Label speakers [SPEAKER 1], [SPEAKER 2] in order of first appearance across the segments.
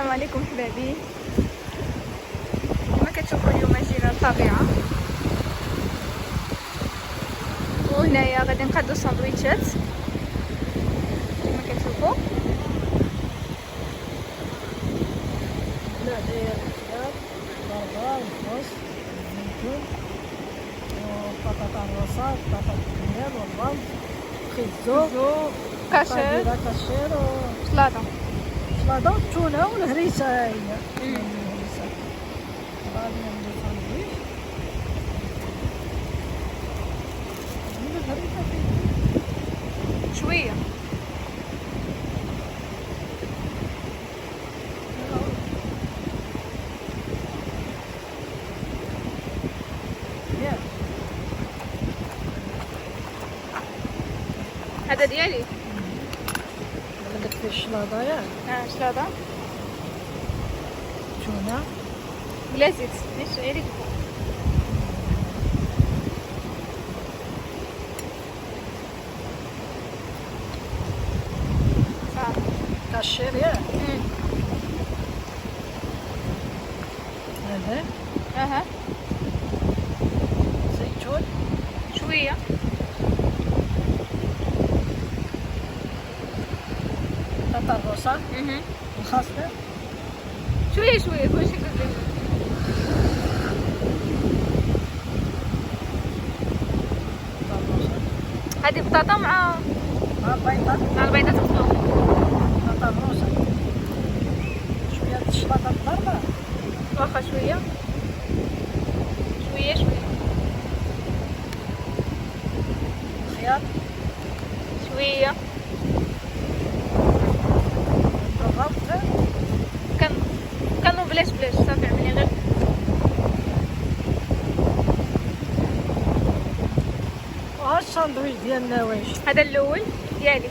[SPEAKER 1] السلام عليكم حبابي. كما كتشوفوا اليوم جينا للطبيعه، وهنايا غادي نقادو ساندويتشات كما كتشوفوا.
[SPEAKER 2] لا داير الخيار والبرغل والخس والزيتون وبطاطا الرصاص بطاطا الحمير والرز خيزو
[SPEAKER 1] كاشير
[SPEAKER 2] كاشير
[SPEAKER 1] سلاطه
[SPEAKER 2] والتونه والهريسه. هي الهريسه غادي ندير ساندويتش الهريسه
[SPEAKER 1] شويه. هذا ديالي.
[SPEAKER 2] بدك في الشلاضه ياك
[SPEAKER 1] شلاضه
[SPEAKER 2] تونه
[SPEAKER 1] بلا زيت، ليش غير صافي.
[SPEAKER 2] كاشير ياك هذا
[SPEAKER 1] اها
[SPEAKER 2] زيتون
[SPEAKER 1] شويه.
[SPEAKER 2] بطاطا الرصاص الخاص
[SPEAKER 1] شويه شويه كلشي كتزيد. هذه بطاطا مع
[SPEAKER 2] البيضات
[SPEAKER 1] البيضات مفرومه.
[SPEAKER 2] بطاطا الروسه شويه د الشلاضه الضربه
[SPEAKER 1] واخا شويه شويه شويه.
[SPEAKER 2] الخيار
[SPEAKER 1] شويه
[SPEAKER 2] الرز
[SPEAKER 1] كانوا بلاش صافي عملي غير.
[SPEAKER 2] وها الساندويتش ديالنا واش
[SPEAKER 1] هذا الاول ديالي.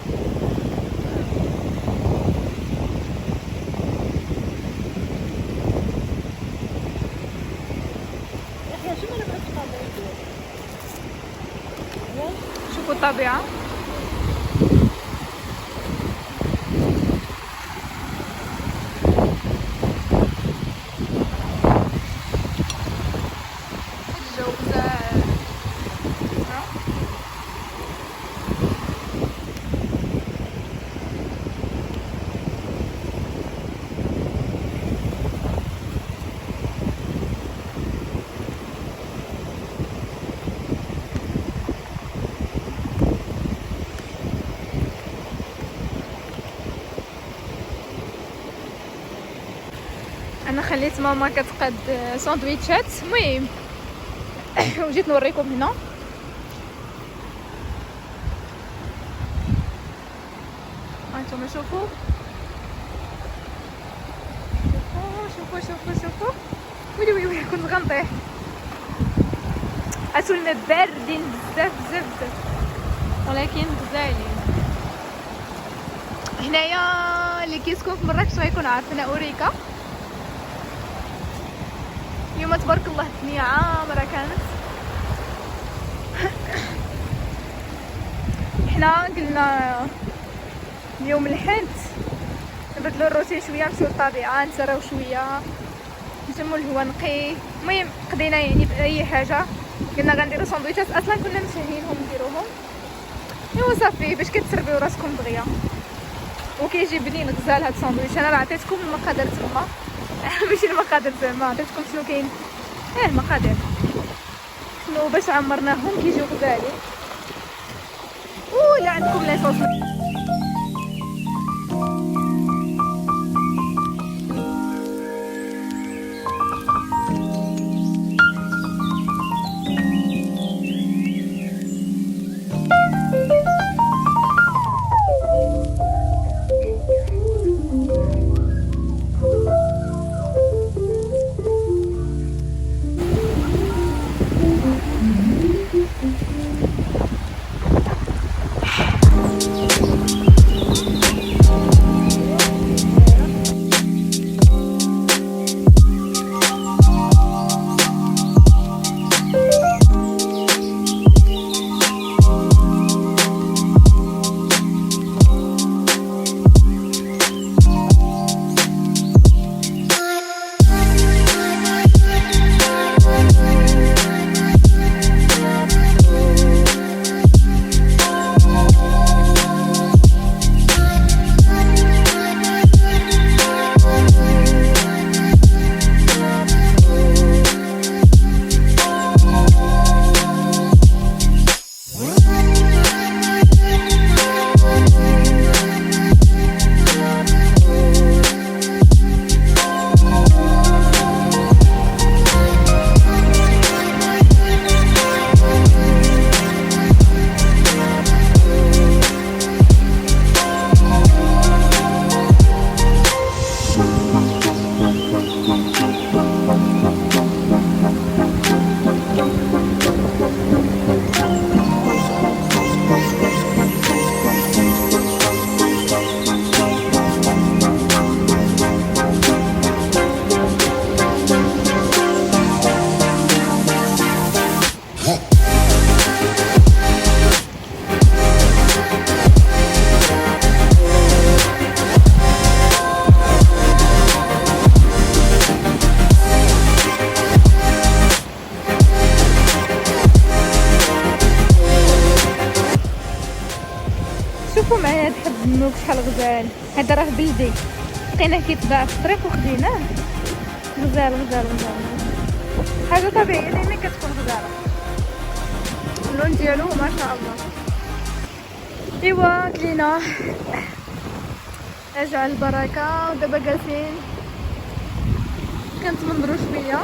[SPEAKER 2] يحيى شنو اللي بغيت الساندويتش ديالك
[SPEAKER 1] شوفوا الطبيعه. الجو بزاف. انا خليت ماما كتقاد ساندويتشات. المهم وجيت نوريكم هنا. هانتوما شوفوا شوفوا. ويلي كنت غنطيح. اتو الماء باردين بزاف ولكن غزالين. هنايا اللي كيسكن في مراكش غيكون عارف انا اوريكا. اليوم تبارك الله الدنيا عامره كانت. حنا قلنا اليوم الحد نبدلو الروتين شويه، نمشيو للطبيعه نسراو شويه نشمو الهواء نقي. المهم قضينا يعني باي حاجه. قلنا غنديرو ساندويتشات، اصلا كنا مشاهينهم نديروهم. ايوا صافي باش كتسربيو راسكم دغيا وكيجي بنين غزال هاد الساندويتش. انا راه عطيتكم المقادير تما ماشي المقادير زعما عطيتكم شنو كاين. المقادير شنو باش عمرناهم كيجيو غزالين. ولا عندكم لا صوص الغزال. هذا راه بلدي لقيناه كيتباع في الطريق وخديناه. غزال غزال غزال، حاجه طبيعيه دائما كتكون غزاله. اللون ديالو ما شاء الله. ايوا كلينا اجعل البركه. ودابا جالسين كنتمنظروا شويه.